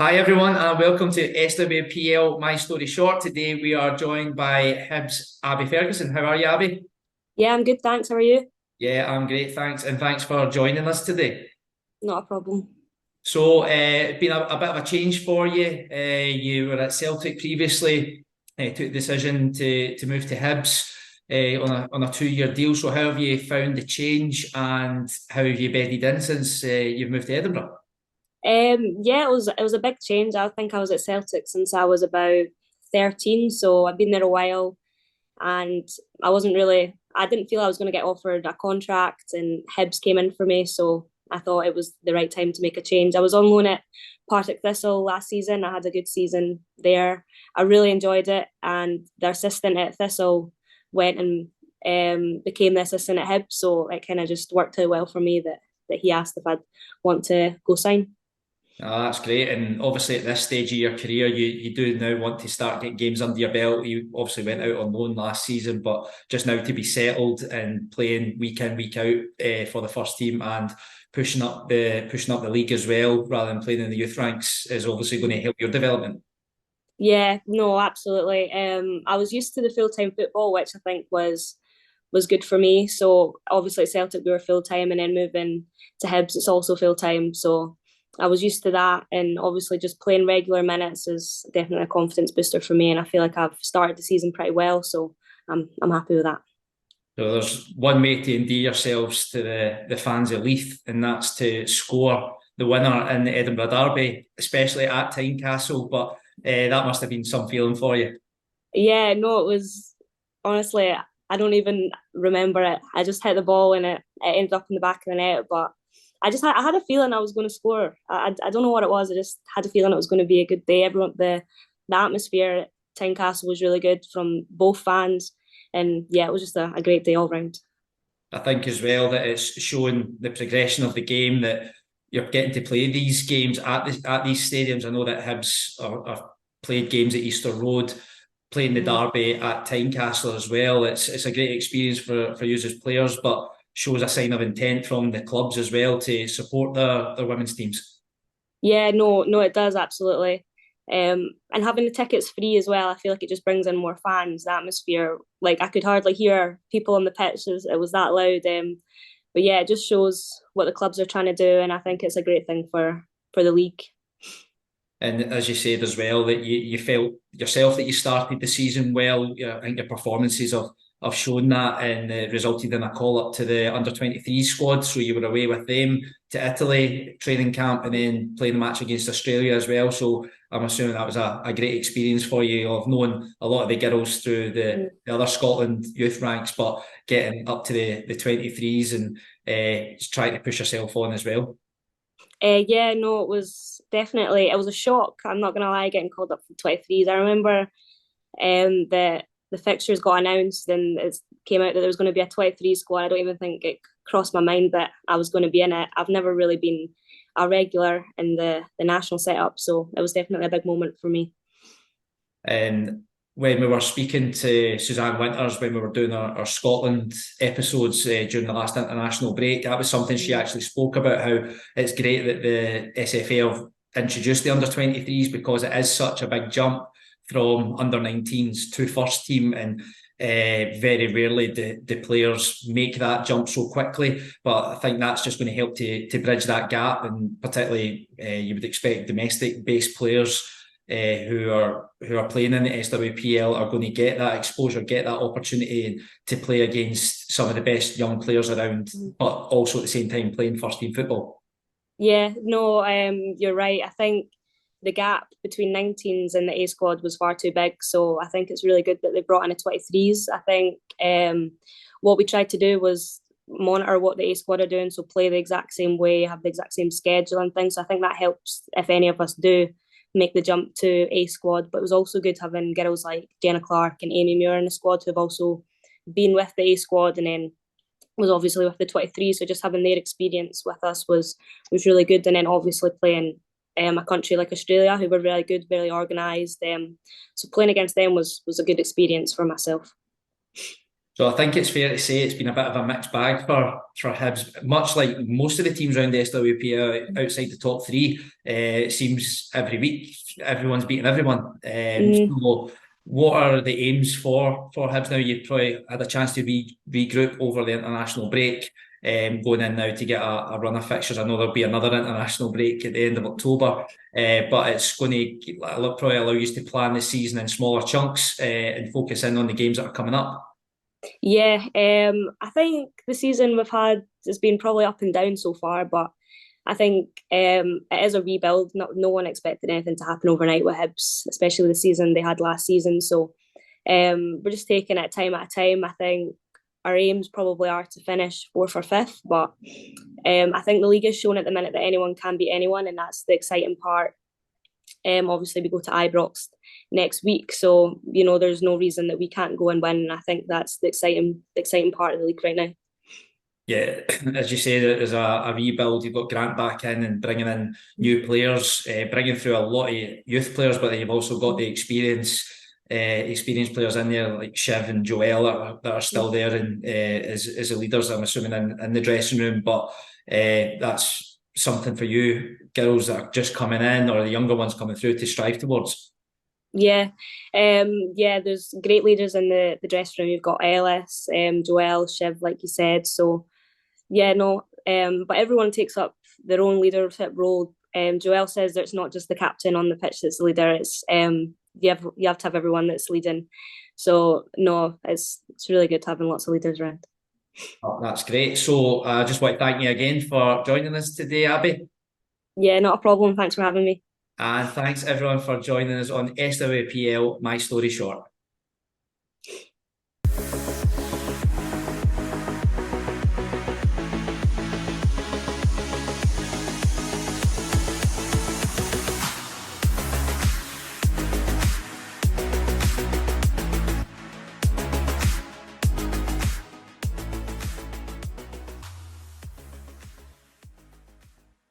Hi everyone, and welcome to SWPL My Story Short. Today we are joined by Hibs Abbie Ferguson. How are you, Abbie? Yeah, I'm good, thanks. How are you? Yeah, I'm great, thanks, and thanks for joining us today. Not a problem. So, it's been a bit of a change for you. You were at Celtic previously, took the decision to move to Hibs on a 2-year deal. So, how have you found the change, and how have you bedded in since you've moved to Edinburgh? Yeah, it was a big change. I think I was at Celtic since I was about 13, so I've been there a while, and I didn't feel I was going to get offered a contract, and Hibs came in for me, so I thought it was the right time to make a change. I was on loan at Partick Thistle last season. I had a good season there. I really enjoyed it, and the assistant at Thistle went and became the assistant at Hibs, so it kind of just worked out well for me that he asked if I'd want to go sign. That's great. And obviously, at this stage of your career, you do now want to start getting games under your belt. You obviously went out on loan last season, but just now to be settled and playing week in, week out for the first team and pushing up the league as well, rather than playing in the youth ranks, is obviously going to help your development. Yeah, no, absolutely. I was used to the full time football, which I think was good for me. So obviously at Celtic we were full time, and then moving to Hibs it's also full time. So I was used to that, and obviously just playing regular minutes is definitely a confidence booster for me. And I feel like I've started the season pretty well, so I'm happy with that. So there's one way to endear yourselves to the fans of Leith, and that's to score the winner in the Edinburgh Derby, especially at Tynecastle. But that must have been some feeling for you. Yeah, no, it was honestly I don't even remember it. I just hit the ball and it ended up in the back of the net, but I had a feeling I was going to score. I don't know what it was. I just had a feeling it was going to be a good day. Everyone the atmosphere at Tynecastle was really good from both fans, and yeah, it was just a great day all round. I think as well that it's showing the progression of the game that you're getting to play these games at these stadiums. I know that Hibs are played games at Easter Road, playing the Mhm. derby at Tynecastle as well. It's a great experience for you as players, but shows a sign of intent from the clubs as well to support their women's teams. Yeah, no, it does absolutely. And having the tickets free as well, I feel like it just brings in more fans. The atmosphere, like I could hardly hear people on the pitch; it was that loud. But yeah, it just shows what the clubs are trying to do, and I think it's a great thing for the league. And as you said as well, that you felt yourself that you started the season well. I think your performances have shown that, and it resulted in a call up to the under 23 squad. So you were away with them to Italy training camp, and then playing the match against Australia as well. So I'm assuming that was a great experience for you of knowing a lot of the girls through the other Scotland youth ranks, but getting up to the 23s and just trying to push yourself on as well. Yeah, no, it was a shock. I'm not gonna lie, getting called up for 23s. I remember the fixtures got announced and it came out that there was going to be a 23 squad. I don't even think it crossed my mind that I was going to be in it. I've never really been a regular in the national setup, so it was definitely a big moment for me. And when we were speaking to Suzanne Winters, when we were doing our Scotland episodes during the last international break, that was something she actually spoke about, how it's great that the SFA have introduced the under 23s because it is such a big jump from under 19s to first team. And very rarely do players make that jump so quickly. But I think that's just going to help to bridge that gap. And particularly, you would expect domestic based players who are playing in the SWPL are going to get that exposure, get that opportunity to play against some of the best young players around, but also at the same time playing first team football. Yeah, no, you're right. I think the gap between 19s and the A squad was far too big. So I think it's really good that they brought in a 23s. I think what we tried to do was monitor what the A squad are doing, so play the exact same way, have the exact same schedule and things. So I think that helps if any of us do make the jump to A squad. But it was also good having girls like Jenna Clark and Amy Muir in the squad who have also been with the A squad and then was obviously with the 23, so just having their experience with us was really good. And then obviously playing a country like Australia, who were really good, very organised. So playing against them was a good experience for myself. So I think it's fair to say it's been a bit of a mixed bag for Hibs, much like most of the teams around the SWPL outside the top three. It seems every week everyone's beating everyone. So what are the aims for Hibs now? You've probably had a chance to regroup over the international break. Going in now to get a run of fixtures. I know there'll be another international break at the end of October, but it's going to probably allow you to plan the season in smaller chunks and focus in on the games that are coming up. Yeah, I think the season we've had has been probably up and down so far, but I think it is a rebuild. No one expected anything to happen overnight with Hibs, especially the season they had last season. So we're just taking it time at a time. I think our aims probably are to finish fourth or fifth, but I think the league has shown at the minute that anyone can beat anyone, and that's the exciting part. Obviously, we go to Ibrox next week, so there's no reason that we can't go and win. And I think that's the exciting part of the league right now. Yeah, as you say, there's a rebuild. You've got Grant back in and bringing in new players, bringing through a lot of youth players, but then you've also got the experienced players in there like Shiv and Joel that are still there and as the leaders, I'm assuming, in the dressing room. But that's something for you girls that are just coming in or the younger ones coming through to strive towards. Yeah, there's great leaders in the dressing room. You've got Ellis, Joel, Shiv, like you said. So yeah, no, but everyone takes up their own leadership role. Joel says that it's not just the captain on the pitch that's the leader. It's you have to have everyone that's leading. So no, it's really good having lots of leaders around. Oh, that's great. So I just want to thank you again for joining us today, Abbie. Yeah, not a problem. Thanks for having me. And thanks everyone for joining us on SWPL My Story Short.